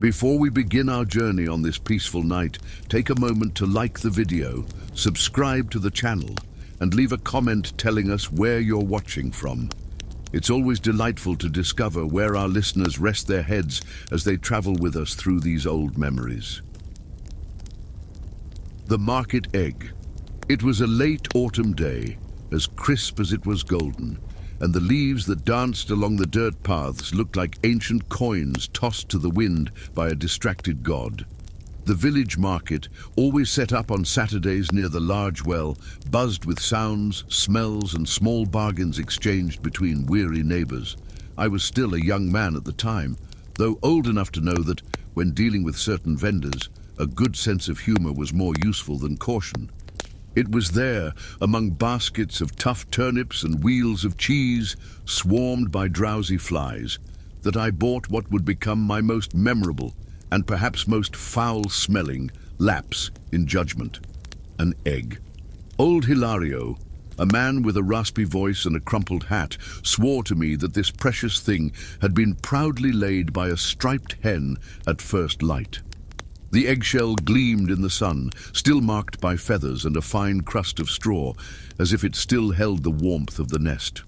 Before we begin our journey on this peaceful night, take a moment to like the video, subscribe to the channel, and leave a comment telling us where you're watching from. It's always delightful to discover where our listeners rest their heads as they travel with us through these old memories. The market egg. It was a late autumn day, as crisp as it was golden, and the leaves that danced along the dirt paths looked like ancient coins tossed to the wind by a distracted god. The village market, always set up on Saturdays near the large well, buzzed with sounds, smells, and small bargains exchanged between weary neighbors. I was still a young man at the time, though old enough to know that, when dealing with certain vendors, a good sense of humor was more useful than caution. It was there, among baskets of tough turnips and wheels of cheese, swarmed by drowsy flies, that I bought what would become my most memorable and perhaps most foul-smelling lapse in judgment: an egg. Old Hilario, a man with a raspy voice and a crumpled hat, swore to me that this precious thing had been proudly laid by a striped hen at first light. The eggshell gleamed in the sun, still marked by feathers and a fine crust of straw, as if it still held the warmth of the nest.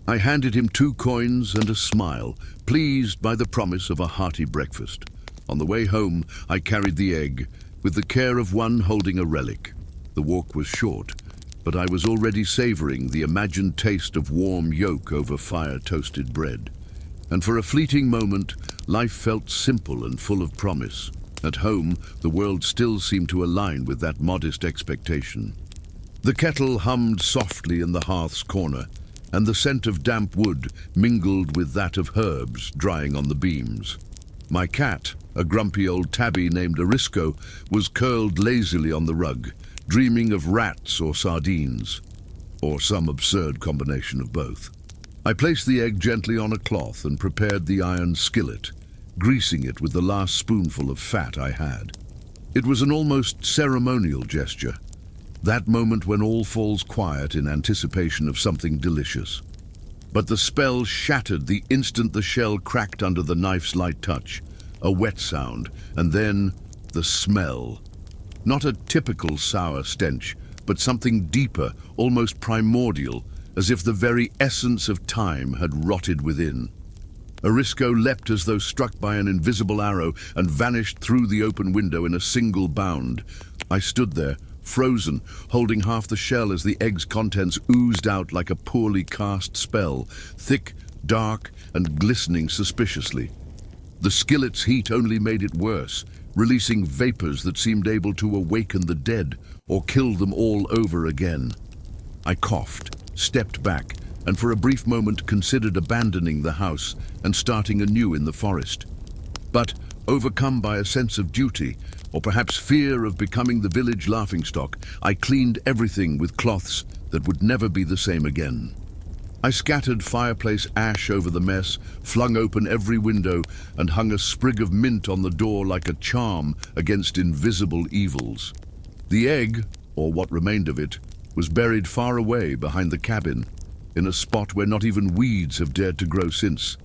I handed him 2 coins and a smile, pleased by the promise of a hearty breakfast. On the way home, I carried the egg, with the care of one holding a relic. The walk was short, but I was already savoring the imagined taste of warm yolk over fire-toasted bread. And for a fleeting moment, life felt simple and full of promise. At home, the world still seemed to align with that modest expectation. The kettle hummed softly in the hearth's corner, and the scent of damp wood mingled with that of herbs drying on the beams. My cat, a grumpy old tabby named Arisco, was curled lazily on the rug, dreaming of rats or sardines, or some absurd combination of both. I placed the egg gently on a cloth and prepared the iron skillet, greasing it with the last spoonful of fat I had. It was an almost ceremonial gesture, that moment when all falls quiet in anticipation of something delicious. But the spell shattered the instant the shell cracked under the knife's light touch. A wet sound, and then the smell. Not a typical sour stench, but something deeper, almost primordial, as if the very essence of time had rotted within. Arisco leapt as though struck by an invisible arrow and vanished through the open window in a single bound. I stood there, frozen, holding half the shell as the egg's contents oozed out like a poorly cast spell, thick, dark, and glistening suspiciously. The skillet's heat only made it worse, releasing vapors that seemed able to awaken the dead or kill them all over again. I coughed, stepped back, and for a brief moment considered abandoning the house and starting anew in the forest. But, overcome by a sense of duty, or perhaps fear of becoming the village laughingstock, I cleaned everything with cloths that would never be the same again. I scattered fireplace ash over the mess, flung open every window, and hung a sprig of mint on the door like a charm against invisible evils. The egg, or what remained of it, was buried far away behind the cabin, in a spot where not even weeds have dared to grow since,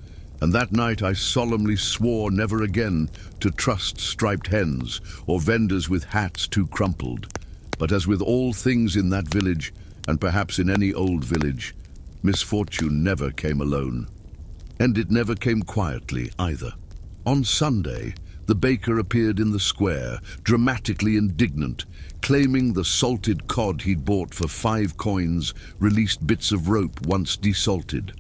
and that night I solemnly swore never again to trust striped hens or vendors with hats too crumpled. But as with all things in that village, and perhaps in any old village, misfortune never came alone. And it never came quietly either. On Sunday, the baker appeared in the square, dramatically indignant, claiming the salted cod he'd bought for 5 coins released bits of rope once desalted.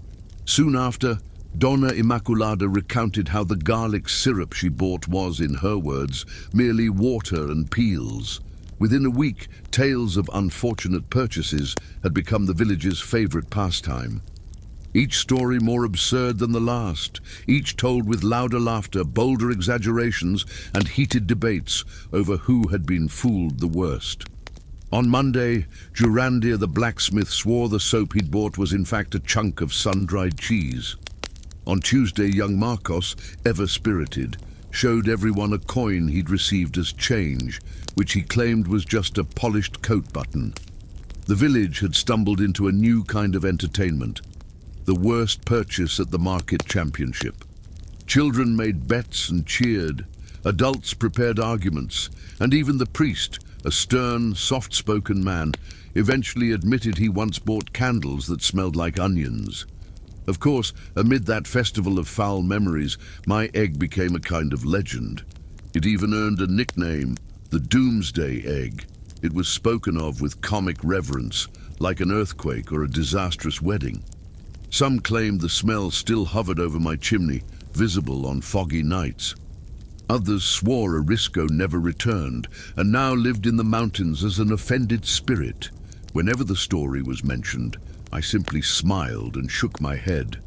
Soon after, Donna Immaculada recounted how the garlic syrup she bought was, in her words, merely water and peels. Within a week, tales of unfortunate purchases had become the village's favorite pastime. Each story more absurd than the last, each told with louder laughter, bolder exaggerations, and heated debates over who had been fooled the worst. On Monday, Jurandir the blacksmith swore the soap he'd bought was in fact a chunk of sun-dried cheese. On Tuesday, young Marcos, ever-spirited, showed everyone a coin he'd received as change, which he claimed was just a polished coat button. The village had stumbled into a new kind of entertainment, the worst purchase at the market championship. Children made bets and cheered, Adults prepared arguments, and even the priest, a stern, soft-spoken man, eventually admitted he once bought candles that smelled like onions. Of course, amid that festival of foul memories, my egg became a kind of legend. It even earned a nickname, the Doomsday Egg. It was spoken of with comic reverence, like an earthquake or a disastrous wedding. Some claimed the smell still hovered over my chimney, visible on foggy nights. Others swore Arisco never returned, and now lived in the mountains as an offended spirit. Whenever the story was mentioned, I simply smiled and shook my head.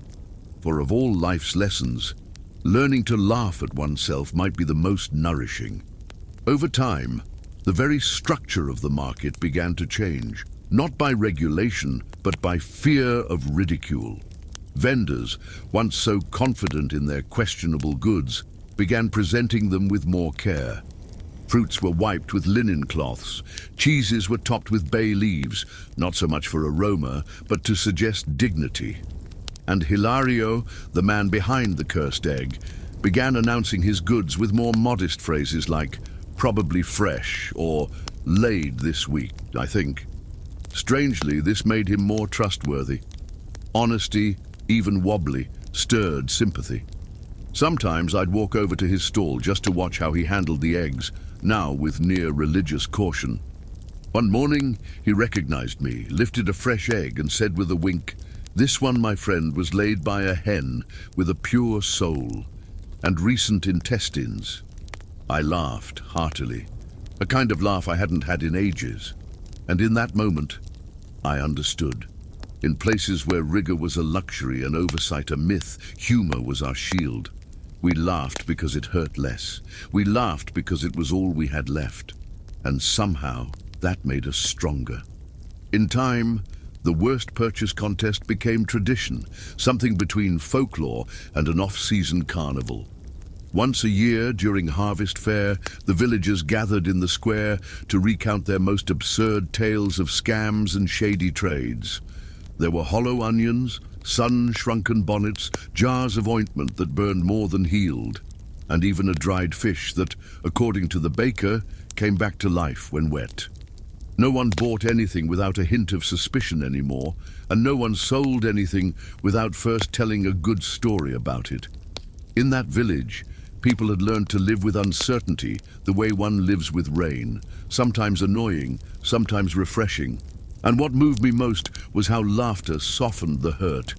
For of all life's lessons, learning to laugh at oneself might be the most nourishing. Over time, the very structure of the market began to change, not by regulation, but by fear of ridicule. Vendors, once so confident in their questionable goods, began presenting them with more care. Fruits were wiped with linen cloths, cheeses were topped with bay leaves, not so much for aroma, but to suggest dignity. And Hilario, the man behind the cursed egg, began announcing his goods with more modest phrases like, "probably fresh," or "laid this week, I think." Strangely, this made him more trustworthy. Honesty, even wobbly, stirred sympathy. Sometimes I'd walk over to his stall just to watch how he handled the eggs, now with near religious caution. One morning, he recognized me, lifted a fresh egg and said with a wink, "This one, my friend, was laid by a hen with a pure soul and recent intestines." I laughed heartily, a kind of laugh I hadn't had in ages. And in that moment, I understood. In places where rigor was a luxury and oversight a myth, humor was our shield. We laughed because it hurt less. We laughed because it was all we had left. And somehow, that made us stronger. In time, the worst purchase contest became tradition, something between folklore and an off-season carnival. Once a year, during Harvest Fair, the villagers gathered in the square to recount their most absurd tales of scams and shady trades. There were hollow onions, sun-shrunken bonnets, jars of ointment that burned more than healed, and even a dried fish that, according to the baker, came back to life when wet. No one bought anything without a hint of suspicion anymore, and no one sold anything without first telling a good story about it. In that village, people had learned to live with uncertainty the way one lives with rain, sometimes annoying, sometimes refreshing. And what moved me most was how laughter softened the hurt.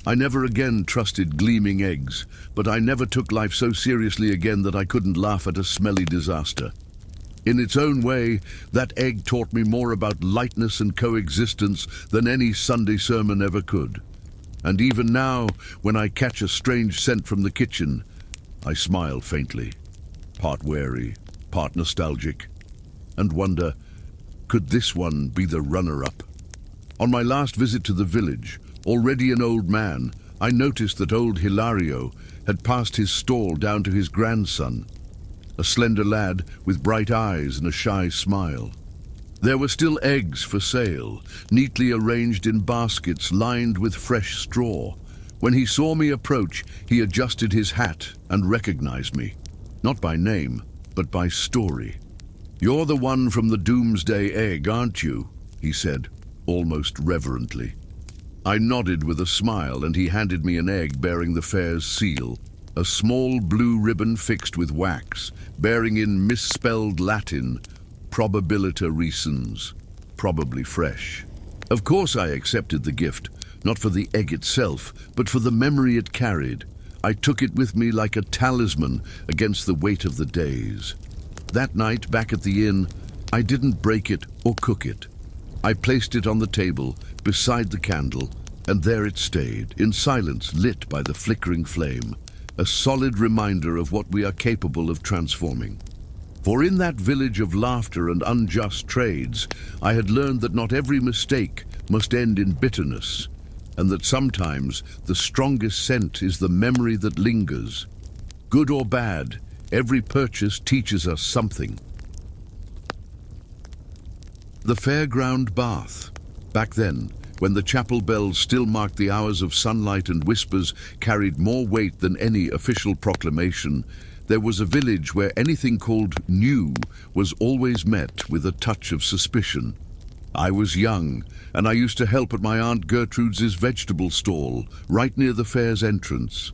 I never again trusted gleaming eggs, but I never took life so seriously again that I couldn't laugh at a smelly disaster. In its own way, that egg taught me more about lightness and coexistence than any Sunday sermon ever could. And even now, when I catch a strange scent from the kitchen, I smile faintly, part wary, part nostalgic, and wonder, could this one be the runner-up? On my last visit to the village, already an old man, I noticed that old Hilario had passed his stall down to his grandson, a slender lad with bright eyes and a shy smile. There were still eggs for sale, neatly arranged in baskets lined with fresh straw. When he saw me approach, he adjusted his hat and recognized me, not by name, but by story. "You're the one from the Doomsday Egg, aren't you?" he said, almost reverently. I nodded with a smile, and he handed me an egg bearing the fair's seal, a small blue ribbon fixed with wax, bearing in misspelled Latin, "Probabilita recens," probably fresh. Of course I accepted the gift, not for the egg itself, but for the memory it carried. I took it with me like a talisman against the weight of the days. That night, back at the inn, I didn't break it or cook it. I placed it on the table, beside the candle, and there it stayed, in silence, lit by the flickering flame, a solid reminder of what we are capable of transforming. For in that village of laughter and unjust trades, I had learned that not every mistake must end in bitterness, and that sometimes the strongest scent is the memory that lingers. Good or bad, every purchase teaches us something. The fairground bath. Back then, when the chapel bells still marked the hours of sunlight and whispers carried more weight than any official proclamation, There was a village where anything called new was always met with a touch of suspicion. I was young, and I used to help at my Aunt Gertrude's vegetable stall, right near the fair's entrance.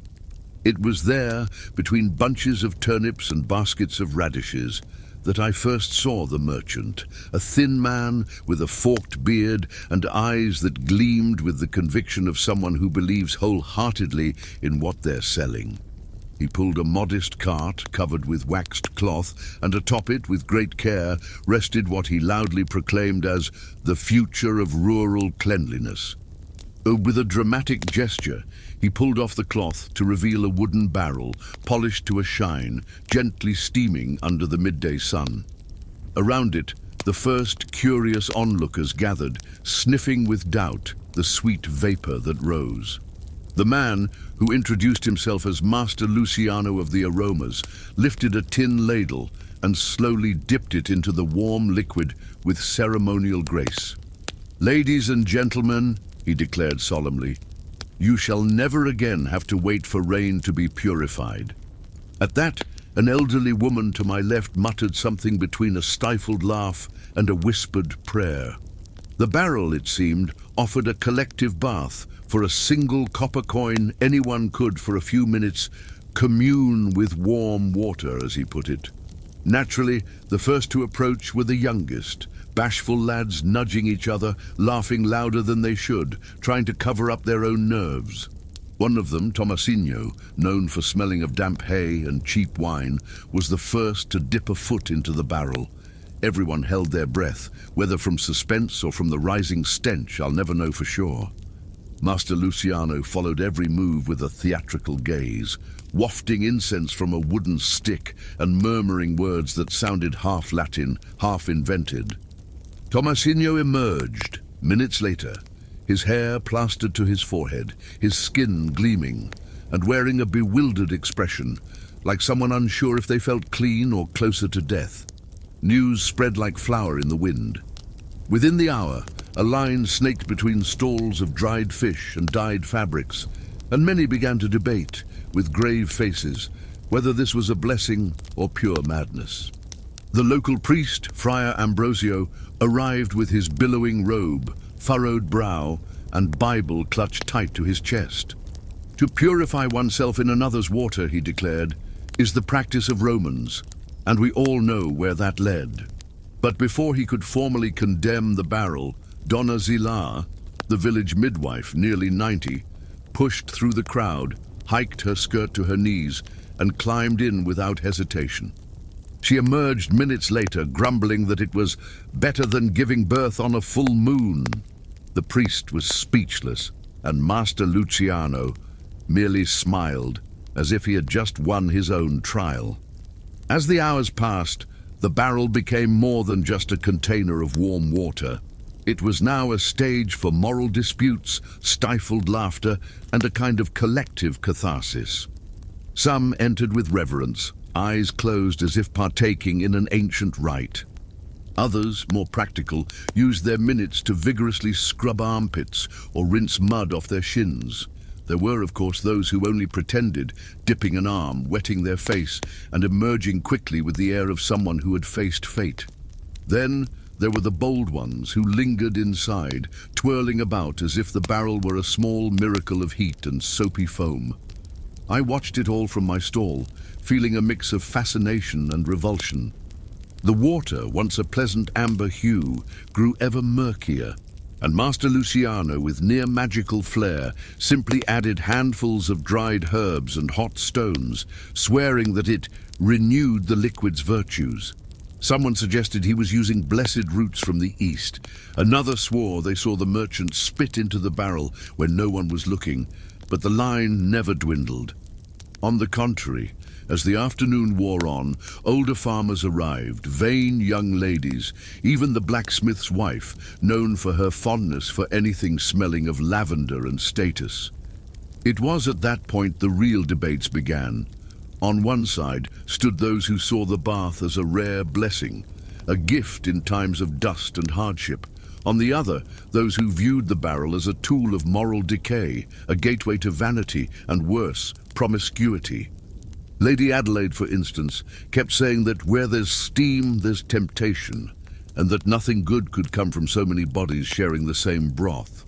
It was there, between bunches of turnips and baskets of radishes, that I first saw the merchant, a thin man with a forked beard and eyes that gleamed with the conviction of someone who believes wholeheartedly in what they're selling. He pulled a modest cart covered with waxed cloth, and atop it, with great care, rested what he loudly proclaimed as the future of rural cleanliness. With a dramatic gesture, he pulled off the cloth to reveal a wooden barrel, polished to a shine, gently steaming under the midday sun. Around it, the first curious onlookers gathered, sniffing with doubt the sweet vapor that rose. The man, who introduced himself as Master Luciano of the Aromas, lifted a tin ladle and slowly dipped it into the warm liquid with ceremonial grace. "Ladies and gentlemen," he declared solemnly, "you shall never again have to wait for rain to be purified." At that, an elderly woman to my left muttered something between a stifled laugh and a whispered prayer. The barrel, it seemed, offered a collective bath. For a single copper coin, anyone could, for a few minutes, commune with warm water, as he put it. Naturally, the first to approach were the youngest, bashful lads nudging each other, laughing louder than they should, trying to cover up their own nerves. One of them, Tomasino, known for smelling of damp hay and cheap wine, was the first to dip a foot into the barrel. Everyone held their breath, whether from suspense or from the rising stench, I'll never know for sure. Master Luciano followed every move with a theatrical gaze, wafting incense from a wooden stick and murmuring words that sounded half Latin, half invented. Tomasino emerged, minutes later, his hair plastered to his forehead, his skin gleaming, and wearing a bewildered expression, like someone unsure if they felt clean or closer to death. News spread like flour in the wind. Within the hour, a line snaked between stalls of dried fish and dyed fabrics, and many began to debate, with grave faces, whether this was a blessing or pure madness. The local priest, Friar Ambrosio, arrived with his billowing robe, furrowed brow, and Bible clutched tight to his chest. To purify oneself in another's water, he declared, is the practice of Romans, and we all know where that led. But before he could formally condemn the barrel, Donna Zila, the village midwife, nearly 90, pushed through the crowd, hiked her skirt to her knees, and climbed in without hesitation. She emerged minutes later, grumbling that it was better than giving birth on a full moon. The priest was speechless, and Master Luciano merely smiled, as if he had just won his own trial. As the hours passed, the barrel became more than just a container of warm water. It was now a stage for moral disputes, stifled laughter, and a kind of collective catharsis. Some entered with reverence, eyes closed as if partaking in an ancient rite. Others, more practical, used their minutes to vigorously scrub armpits or rinse mud off their shins. There were, of course, those who only pretended, dipping an arm, wetting their face, and emerging quickly with the air of someone who had faced fate. Then there were the bold ones who lingered inside, twirling about as if the barrel were a small miracle of heat and soapy foam. I watched it all from my stall, feeling a mix of fascination and revulsion. The water, once a pleasant amber hue, grew ever murkier, and Master Luciano, with near magical flair, simply added handfuls of dried herbs and hot stones, swearing that it renewed the liquid's virtues. Someone suggested he was using blessed roots from the east. Another swore they saw the merchant spit into the barrel when no one was looking, but the line never dwindled. On the contrary, as the afternoon wore on, older farmers arrived, vain young ladies, even the blacksmith's wife, known for her fondness for anything smelling of lavender and status. It was at that point the real debates began. On one side stood those who saw the bath as a rare blessing, a gift in times of dust and hardship. On the other, those who viewed the barrel as a tool of moral decay, a gateway to vanity and, worse, promiscuity. Lady Adelaide, for instance, kept saying that where there's steam, there's temptation, and that nothing good could come from so many bodies sharing the same broth.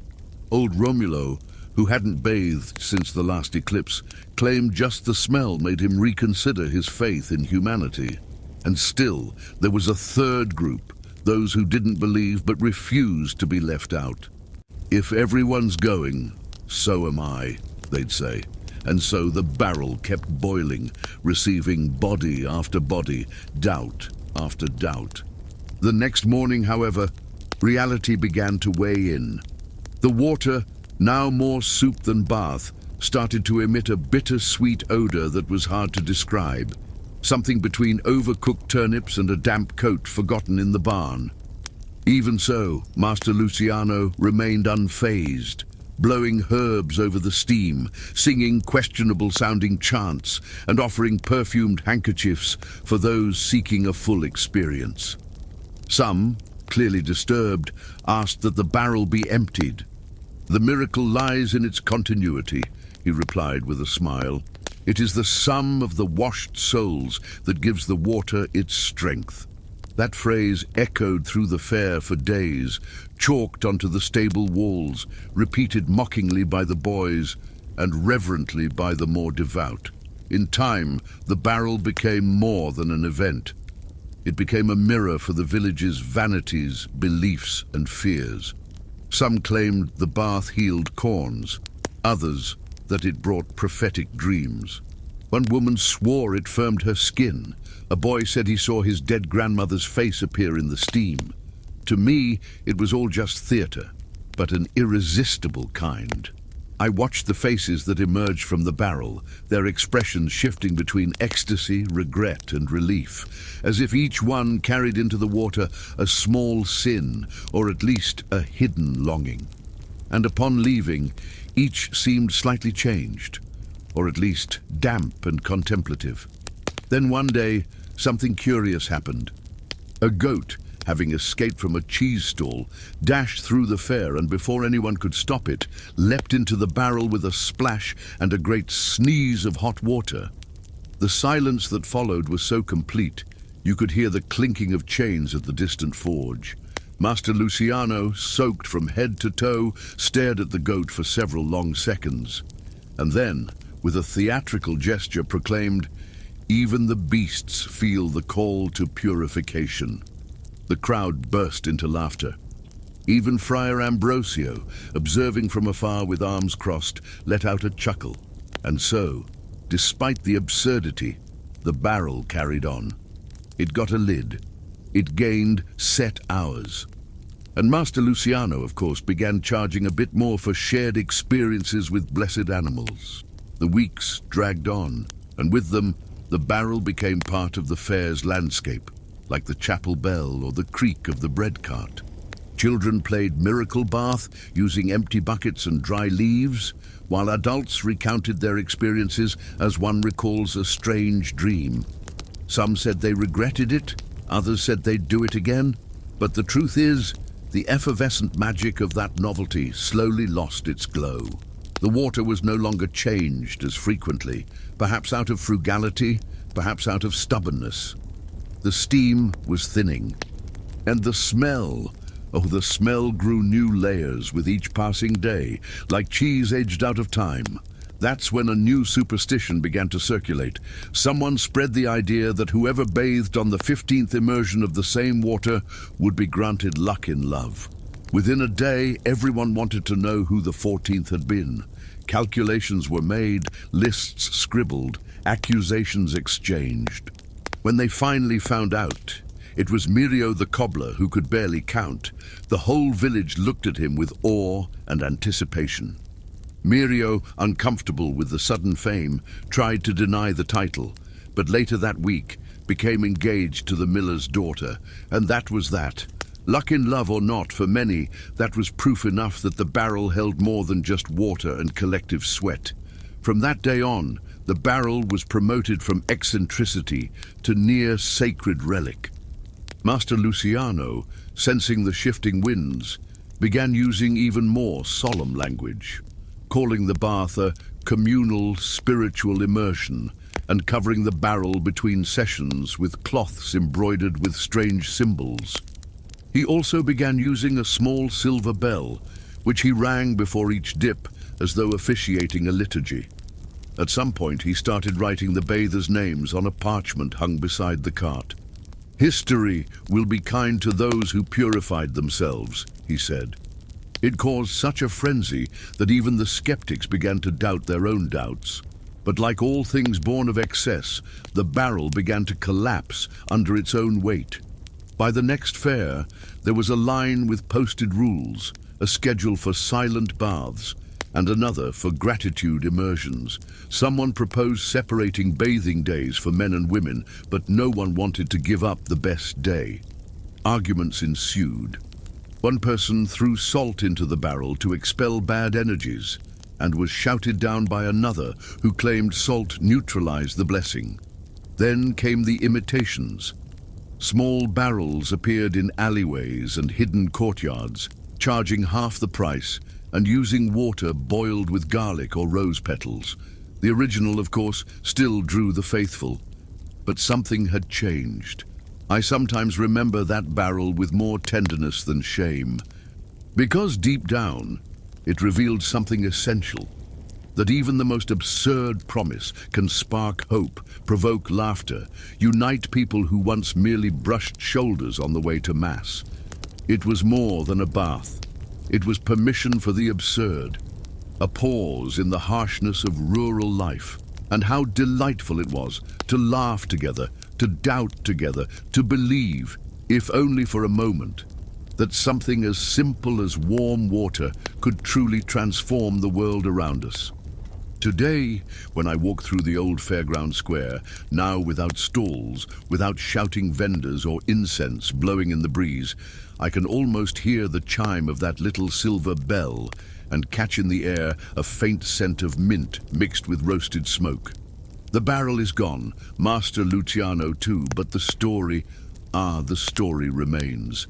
Old Romulo, who hadn't bathed since the last eclipse, claimed just the smell made him reconsider his faith in humanity. And still, there was a third group, those who didn't believe but refused to be left out. If everyone's going, so am I, they'd say. And so the barrel kept boiling, receiving body after body, doubt after doubt. The next morning, however, reality began to weigh in. The water, now more soup than bath, started to emit a bitter-sweet odor that was hard to describe, something between overcooked turnips and a damp coat forgotten in the barn. Even so, Master Luciano remained unfazed, blowing herbs over the steam, singing questionable-sounding chants, and offering perfumed handkerchiefs for those seeking a full experience. Some, clearly disturbed, asked that the barrel be emptied. "The miracle lies in its continuity," he replied with a smile. "It is the sum of the washed souls that gives the water its strength." That phrase echoed through the fair for days, chalked onto the stable walls, repeated mockingly by the boys and reverently by the more devout. In time, the barrel became more than an event. It became a mirror for the village's vanities, beliefs, and fears. Some claimed the bath healed corns, others that it brought prophetic dreams. One woman swore it firmed her skin. A boy said he saw his dead grandmother's face appear in the steam. To me, it was all just theatre, but an irresistible kind. I watched the faces that emerged from the barrel, their expressions shifting between ecstasy, regret, and relief, as if each one carried into the water a small sin, or at least a hidden longing. And upon leaving, each seemed slightly changed, or at least damp and contemplative. Then one day, something curious happened. A goat, having escaped from a cheese stall, dashed through the fair and before anyone could stop it, leapt into the barrel with a splash and a great sneeze of hot water. The silence that followed was so complete, you could hear the clinking of chains at the distant forge. Master Luciano, soaked from head to toe, stared at the goat for several long seconds, and then, with a theatrical gesture, proclaimed, "Even the beasts feel the call to purification." The crowd burst into laughter. Even Friar Ambrosio, observing from afar with arms crossed, let out a chuckle. And so, despite the absurdity, the barrel carried on. It got a lid. It gained set hours. And Master Luciano, of course, began charging a bit more for shared experiences with blessed animals. The weeks dragged on, and with them, the barrel became part of the fair's landscape, like the chapel bell or the creak of the bread cart. Children played miracle bath using empty buckets and dry leaves, while adults recounted their experiences as one recalls a strange dream. Some said they regretted it, others said they'd do it again, but the truth is, the effervescent magic of that novelty slowly lost its glow. The water was no longer changed as frequently, perhaps out of frugality, perhaps out of stubbornness. The steam was thinning. And the smell, oh, the smell grew new layers with each passing day, like cheese aged out of time. That's when a new superstition began to circulate. Someone spread the idea that whoever bathed on the 15th immersion of the same water would be granted luck in love. Within a day, everyone wanted to know who the 14th had been. Calculations were made, lists scribbled, accusations exchanged. When they finally found out, it was Mirio the cobbler who could barely count. The whole village looked at him with awe and anticipation. Mirio, uncomfortable with the sudden fame, tried to deny the title, but later that week became engaged to the miller's daughter, and that was that. Luck in love or not, for many, that was proof enough that the barrel held more than just water and collective sweat. From that day on, the barrel was promoted from eccentricity to near sacred relic. Master Luciano, sensing the shifting winds, began using even more solemn language, calling the bath a communal spiritual immersion and covering the barrel between sessions with cloths embroidered with strange symbols. He also began using a small silver bell, which he rang before each dip as though officiating a liturgy. At some point, he started writing the bathers' names on a parchment hung beside the cart. "History will be kind to those who purified themselves," he said. It caused such a frenzy that even the skeptics began to doubt their own doubts. But like all things born of excess, the barrel began to collapse under its own weight. By the next fair, there was a line with posted rules, a schedule for silent baths, and another for gratitude immersions. Someone proposed separating bathing days for men and women, but no one wanted to give up the best day. Arguments ensued. One person threw salt into the barrel to expel bad energies, and was shouted down by another who claimed salt neutralized the blessing. Then came the imitations. Small barrels appeared in alleyways and hidden courtyards, charging half the price and using water boiled with garlic or rose petals. The original, of course, still drew the faithful. But something had changed. I sometimes remember that barrel with more tenderness than shame. Because deep down, it revealed something essential. That even the most absurd promise can spark hope, provoke laughter, unite people who once merely brushed shoulders on the way to Mass. It was more than a bath. It was permission for the absurd, a pause in the harshness of rural life. And how delightful it was to laugh together, to doubt together, to believe, if only for a moment, that something as simple as warm water could truly transform the world around us. Today, when I walk through the old fairground square, now without stalls, without shouting vendors or incense blowing in the breeze, I can almost hear the chime of that little silver bell and catch in the air a faint scent of mint mixed with roasted smoke. The barrel is gone, Master Luciano too, but the story remains.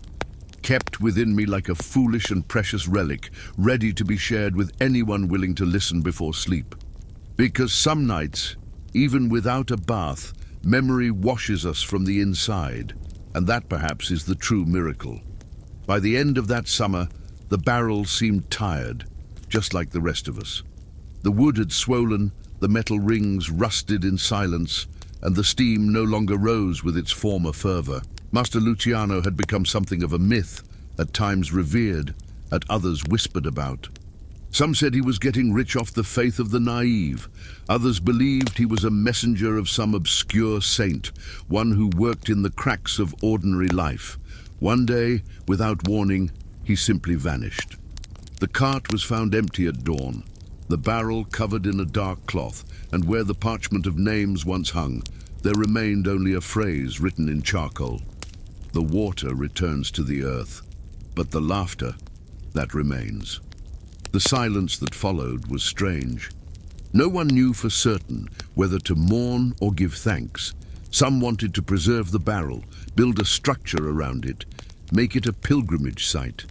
Kept within me like a foolish and precious relic, ready to be shared with anyone willing to listen before sleep. Because some nights, even without a bath, memory washes us from the inside, and that perhaps is the true miracle. By the end of that summer, the barrel seemed tired, just like the rest of us. The wood had swollen, the metal rings rusted in silence, and the steam no longer rose with its former fervor. Master Luciano had become something of a myth, at times revered, at others whispered about. Some said he was getting rich off the faith of the naive. Others believed he was a messenger of some obscure saint, one who worked in the cracks of ordinary life. One day, without warning, he simply vanished. The cart was found empty at dawn, the barrel covered in a dark cloth, and where the parchment of names once hung, there remained only a phrase written in charcoal. The water returns to the earth, but the laughter, that remains. The silence that followed was strange. No one knew for certain whether to mourn or give thanks. Some wanted to preserve the barrel, build a structure around it, make it a pilgrimage site.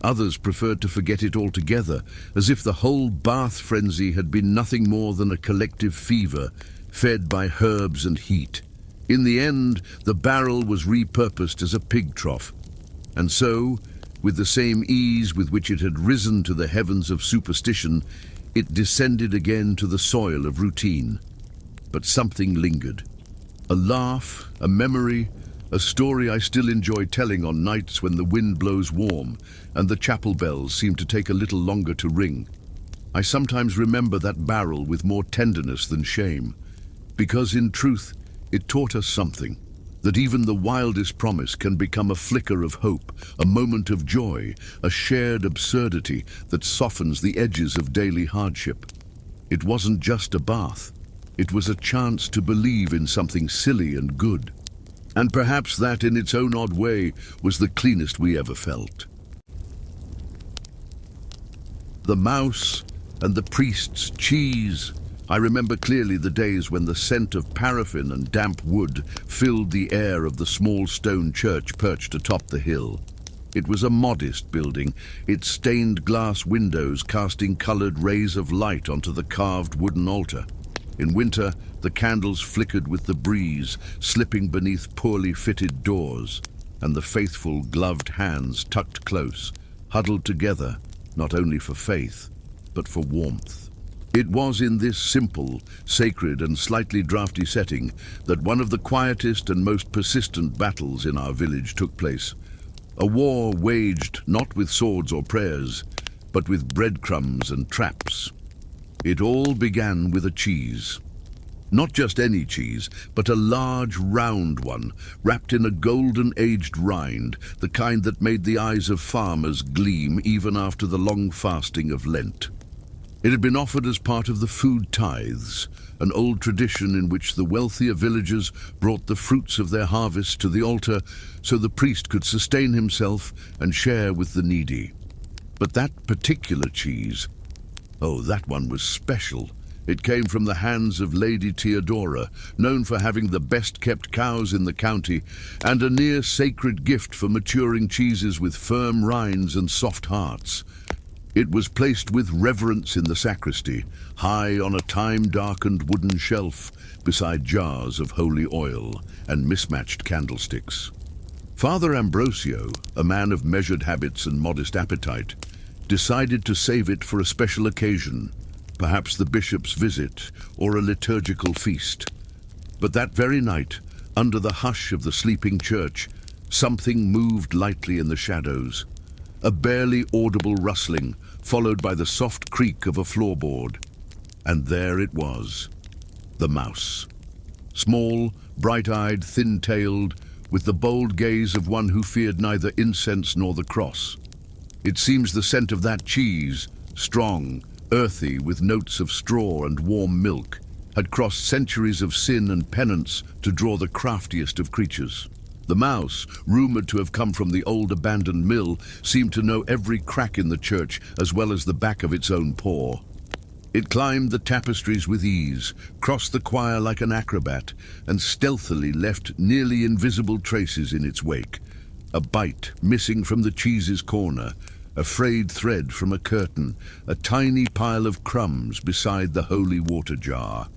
Others preferred to forget it altogether, as if the whole bath frenzy had been nothing more than a collective fever, fed by herbs and heat. In the end, the barrel was repurposed as a pig trough. And so, with the same ease with which it had risen to the heavens of superstition, it descended again to the soil of routine. But something lingered. A laugh, a memory, a story I still enjoy telling on nights when the wind blows warm and the chapel bells seem to take a little longer to ring. I sometimes remember that barrel with more tenderness than shame, because in truth, it taught us something, that even the wildest promise can become a flicker of hope, a moment of joy, a shared absurdity that softens the edges of daily hardship. It wasn't just a bath. It was a chance to believe in something silly and good. And perhaps that, in its own odd way, was the cleanest we ever felt. The mouse and the priest's cheese. I remember clearly the days when the scent of paraffin and damp wood filled the air of the small stone church perched atop the hill. It was a modest building, its stained glass windows casting colored rays of light onto the carved wooden altar. In winter, the candles flickered with the breeze, slipping beneath poorly fitted doors, and the faithful gloved hands tucked close, huddled together, not only for faith, but for warmth. It was in this simple, sacred and slightly drafty setting that one of the quietest and most persistent battles in our village took place. A war waged not with swords or prayers, but with breadcrumbs and traps. It all began with a cheese. Not just any cheese, but a large, round one, wrapped in a golden-aged rind, the kind that made the eyes of farmers gleam even after the long fasting of Lent. It had been offered as part of the food tithes, an old tradition in which the wealthier villagers brought the fruits of their harvest to the altar so the priest could sustain himself and share with the needy. But that particular cheese, oh, that one was special. It came from the hands of Lady Theodora, known for having the best-kept cows in the county, and a near-sacred gift for maturing cheeses with firm rinds and soft hearts. It was placed with reverence in the sacristy, high on a time-darkened wooden shelf, beside jars of holy oil and mismatched candlesticks. Father Ambrosio, a man of measured habits and modest appetite, decided to save it for a special occasion, perhaps the bishop's visit or a liturgical feast. But that very night, under the hush of the sleeping church, something moved lightly in the shadows. A barely audible rustling, followed by the soft creak of a floorboard. And there it was, the mouse. Small, bright-eyed, thin-tailed, with the bold gaze of one who feared neither incense nor the cross. It seems the scent of that cheese, strong, earthy, with notes of straw and warm milk, had crossed centuries of sin and penance to draw the craftiest of creatures. The mouse, rumored to have come from the old abandoned mill, seemed to know every crack in the church as well as the back of its own paw. It climbed the tapestries with ease, crossed the choir like an acrobat, and stealthily left nearly invisible traces in its wake. A bite missing from the cheese's corner, a frayed thread from a curtain, a tiny pile of crumbs beside the holy water jar.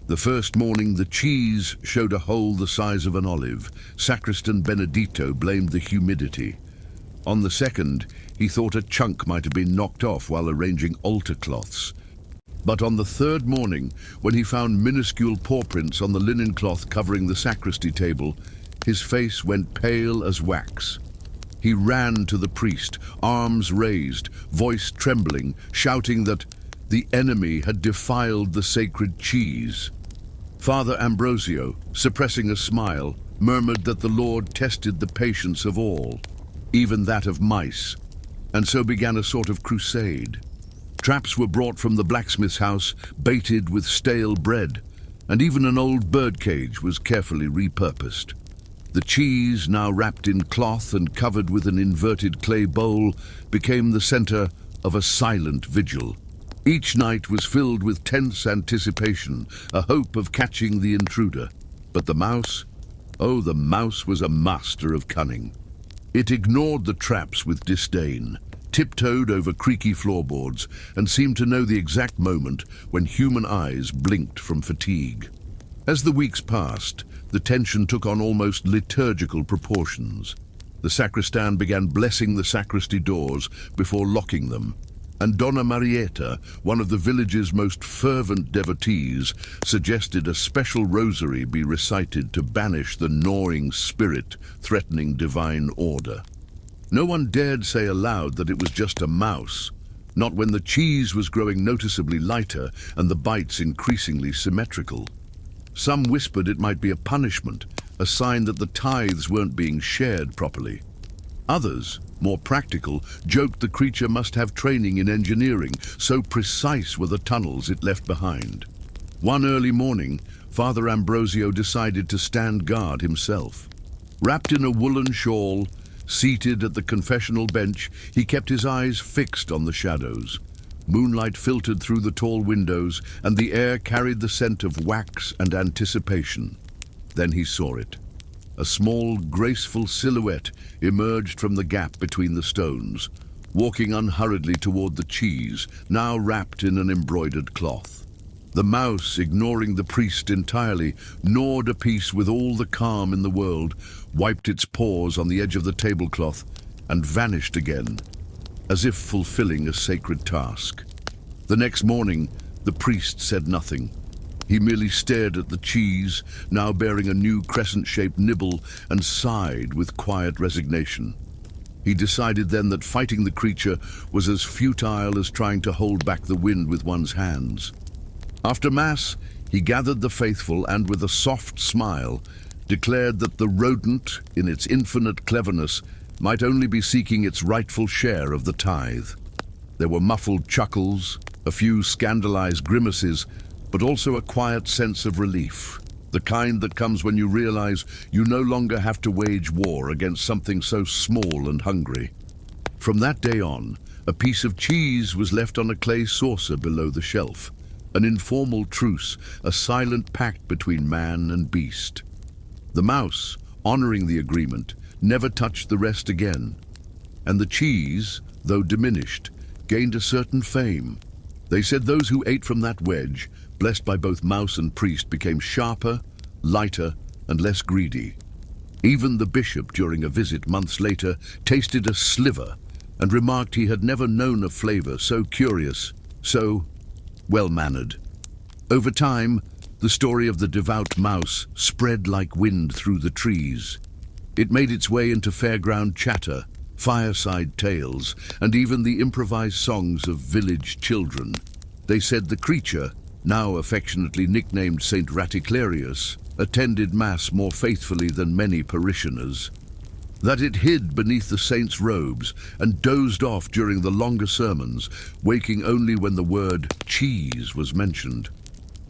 The first morning the cheese showed a hole the size of an olive. Sacristan Benedito blamed the humidity. On the second, he thought a chunk might have been knocked off while arranging altar cloths. But on the third morning, when he found minuscule paw prints on the linen cloth covering the sacristy table, his face went pale as wax. He ran to the priest, arms raised, voice trembling, shouting that the enemy had defiled the sacred cheese. Father Ambrosio, suppressing a smile, murmured that the Lord tested the patience of all, even that of mice, and so began a sort of crusade. Traps were brought from the blacksmith's house, baited with stale bread, and even an old birdcage was carefully repurposed. The cheese, now wrapped in cloth and covered with an inverted clay bowl, became the center of a silent vigil. Each night was filled with tense anticipation, a hope of catching the intruder. But the mouse? Oh, the mouse was a master of cunning. It ignored the traps with disdain, tiptoed over creaky floorboards, and seemed to know the exact moment when human eyes blinked from fatigue. As the weeks passed, the tension took on almost liturgical proportions. The sacristan began blessing the sacristy doors before locking them, and Donna Marietta, one of the village's most fervent devotees, suggested a special rosary be recited to banish the gnawing spirit threatening divine order. No one dared say aloud that it was just a mouse, not when the cheese was growing noticeably lighter and the bites increasingly symmetrical. Some whispered it might be a punishment, a sign that the tithes weren't being shared properly. Others, more practical, joked the creature must have training in engineering, so precise were the tunnels it left behind. One early morning, Father Ambrosio decided to stand guard himself. Wrapped in a woolen shawl, seated at the confessional bench, he kept his eyes fixed on the shadows. Moonlight filtered through the tall windows, and the air carried the scent of wax and anticipation. Then he saw it. A small, graceful silhouette emerged from the gap between the stones, walking unhurriedly toward the cheese, now wrapped in an embroidered cloth. The mouse, ignoring the priest entirely, gnawed a piece with all the calm in the world, wiped its paws on the edge of the tablecloth, and vanished again, as if fulfilling a sacred task. The next morning, the priest said nothing. He merely stared at the cheese, now bearing a new crescent-shaped nibble, and sighed with quiet resignation. He decided then that fighting the creature was as futile as trying to hold back the wind with one's hands. After Mass, he gathered the faithful and, with a soft smile, declared that the rodent, in its infinite cleverness, might only be seeking its rightful share of the tithe. There were muffled chuckles, a few scandalized grimaces, but also a quiet sense of relief, the kind that comes when you realize you no longer have to wage war against something so small and hungry. From that day on, a piece of cheese was left on a clay saucer below the shelf, an informal truce, a silent pact between man and beast. The mouse, honoring the agreement, never touched the rest again, and the cheese, though diminished, gained a certain fame. They said those who ate from that wedge, blessed by both mouse and priest, became sharper, lighter, and less greedy. Even the bishop, during a visit months later, tasted a sliver and remarked he had never known a flavor so curious, so well-mannered. Over time, the story of the devout mouse spread like wind through the trees. It made its way into fairground chatter, fireside tales, and even the improvised songs of village children. They said the creature, now affectionately nicknamed Saint Raticlarius, attended Mass more faithfully than many parishioners, that it hid beneath the saint's robes and dozed off during the longer sermons, waking only when the word cheese was mentioned.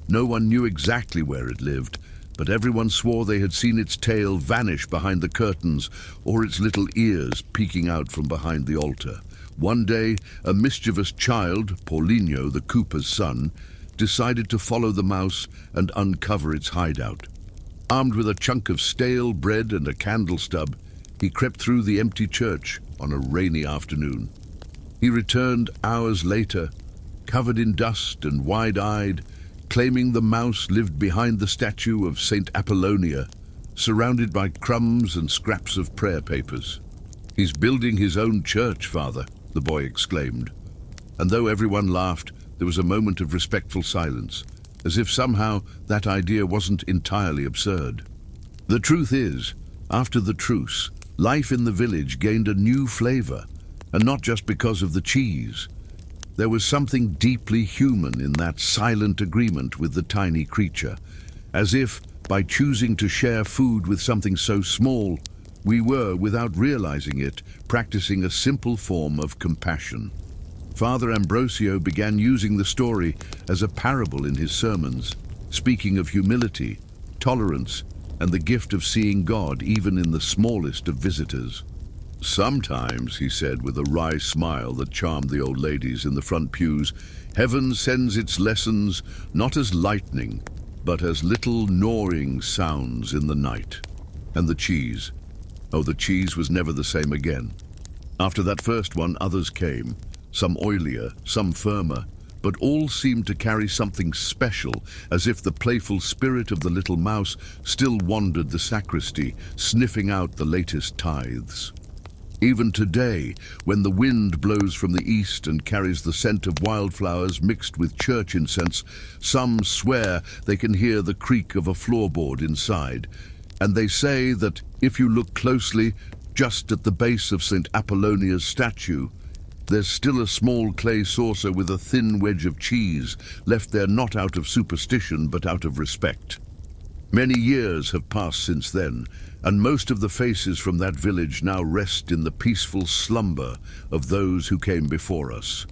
No one knew exactly where it lived, but everyone swore they had seen its tail vanish behind the curtains or its little ears peeking out from behind the altar. One day, a mischievous child, Paulinho, the cooper's son, decided to follow the mouse and uncover its hideout. Armed with a chunk of stale bread and a candle stub, he crept through the empty church on a rainy afternoon. He returned hours later, covered in dust and wide-eyed, claiming the mouse lived behind the statue of Saint Apollonia, surrounded by crumbs and scraps of prayer papers. "He's building his own church, Father," the boy exclaimed. And though everyone laughed, there was a moment of respectful silence, as if somehow that idea wasn't entirely absurd. The truth is, after the truce, life in the village gained a new flavor, and not just because of the cheese. There was something deeply human in that silent agreement with the tiny creature, as if, by choosing to share food with something so small, we were, without realizing it, practicing a simple form of compassion. Father Ambrosio began using the story as a parable in his sermons, speaking of humility, tolerance, and the gift of seeing God even in the smallest of visitors. "Sometimes," he said with a wry smile that charmed the old ladies in the front pews, "heaven sends its lessons not as lightning, but as little gnawing sounds in the night." And the cheese. Oh, the cheese was never the same again. After that first one, others came, some oilier, some firmer, but all seemed to carry something special, as if the playful spirit of the little mouse still wandered the sacristy, sniffing out the latest tithes. Even today, when the wind blows from the east and carries the scent of wildflowers mixed with church incense, some swear they can hear the creak of a floorboard inside, and they say that if you look closely, just at the base of St. Apollonia's statue, there's still a small clay saucer with a thin wedge of cheese, left there not out of superstition but out of respect. Many years have passed since then, and most of the faces from that village now rest in the peaceful slumber of those who came before us.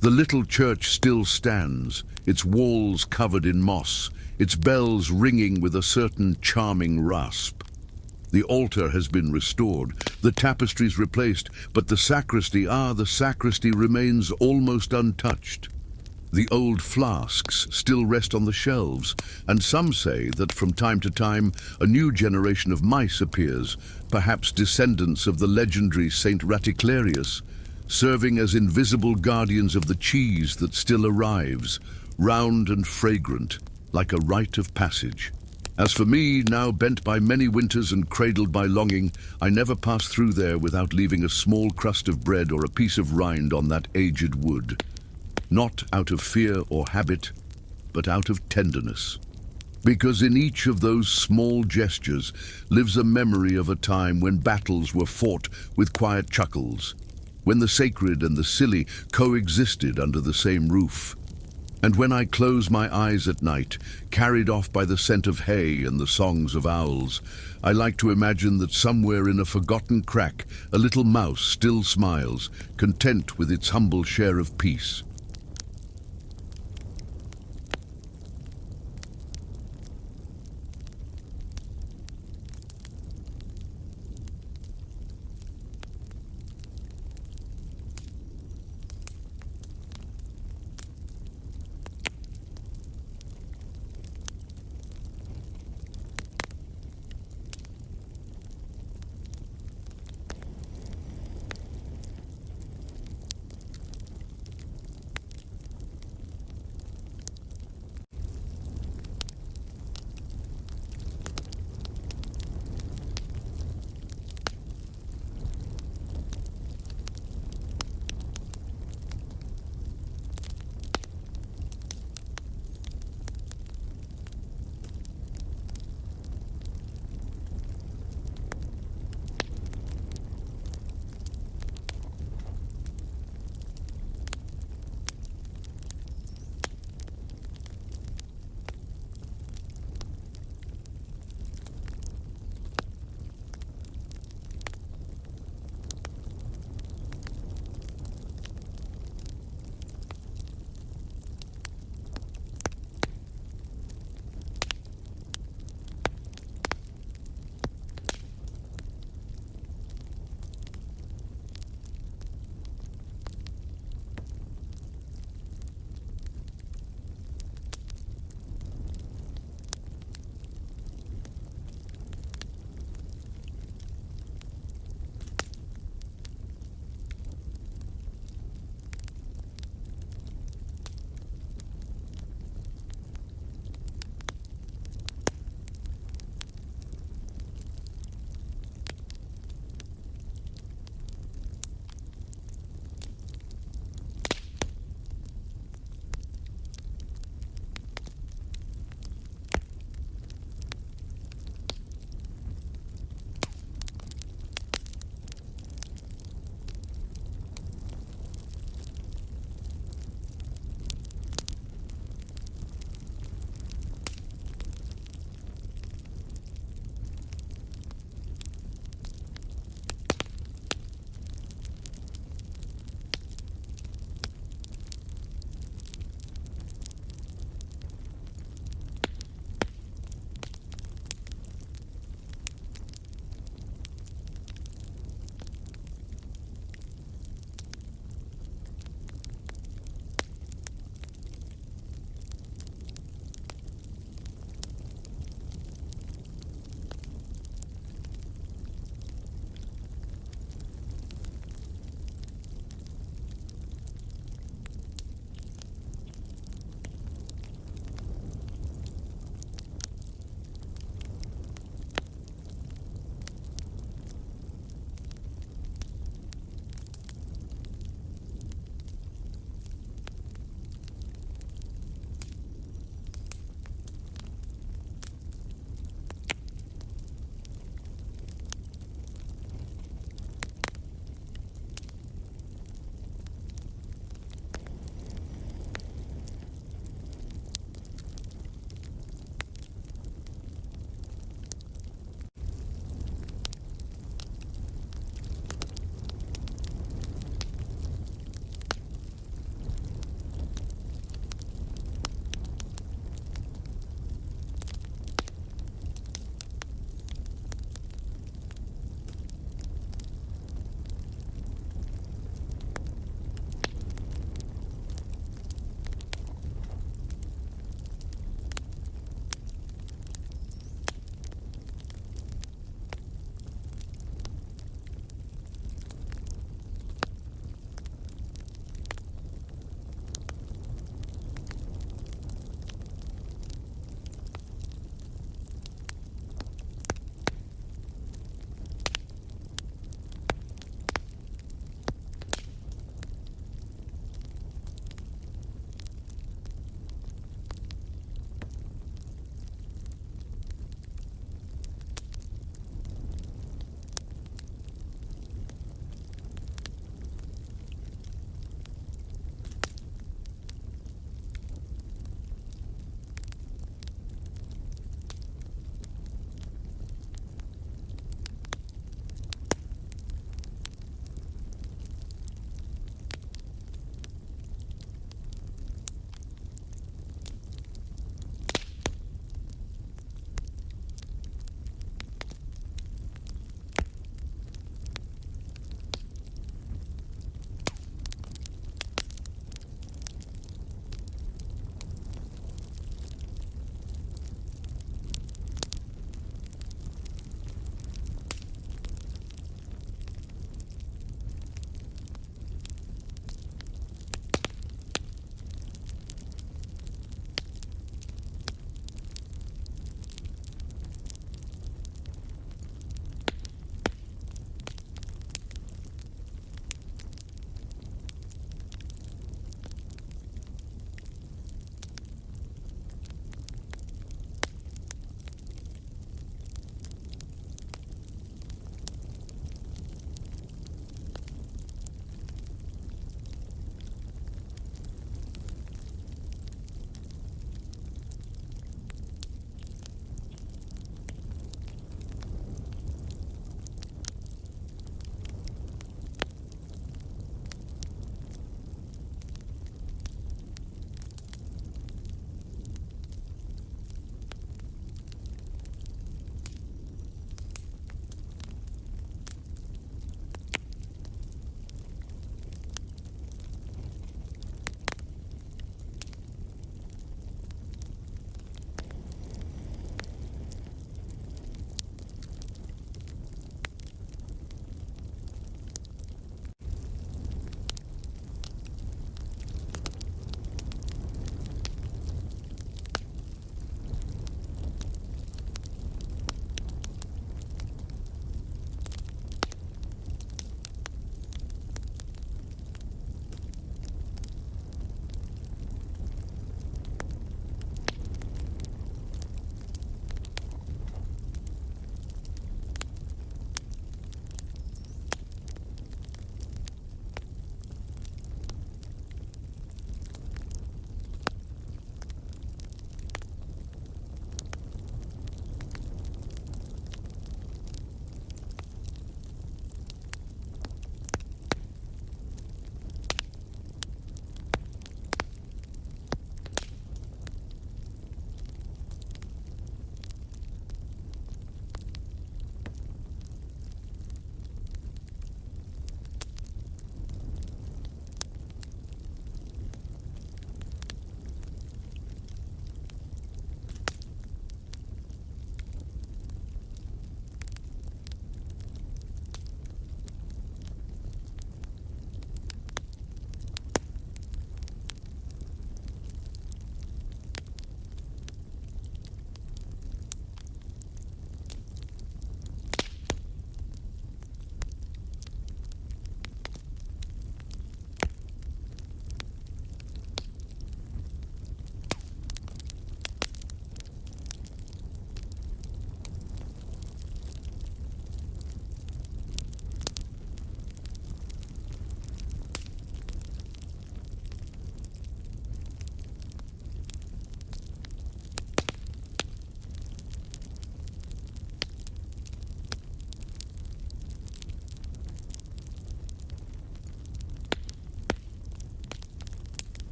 The little church still stands, its walls covered in moss, its bells ringing with a certain charming rasp. The altar has been restored, the tapestries replaced, but the sacristy remains almost untouched. The old flasks still rest on the shelves, and some say that from time to time a new generation of mice appears, perhaps descendants of the legendary Saint Raticlarius, serving as invisible guardians of the cheese that still arrives, round and fragrant, like a rite of passage. As for me, now bent by many winters and cradled by longing, I never pass through there without leaving a small crust of bread or a piece of rind on that aged wood. Not out of fear or habit, but out of tenderness. Because in each of those small gestures lives a memory of a time when battles were fought with quiet chuckles, when the sacred and the silly coexisted under the same roof. And when I close my eyes at night, carried off by the scent of hay and the songs of owls, I like to imagine that somewhere in a forgotten crack, a little mouse still smiles, content with its humble share of peace.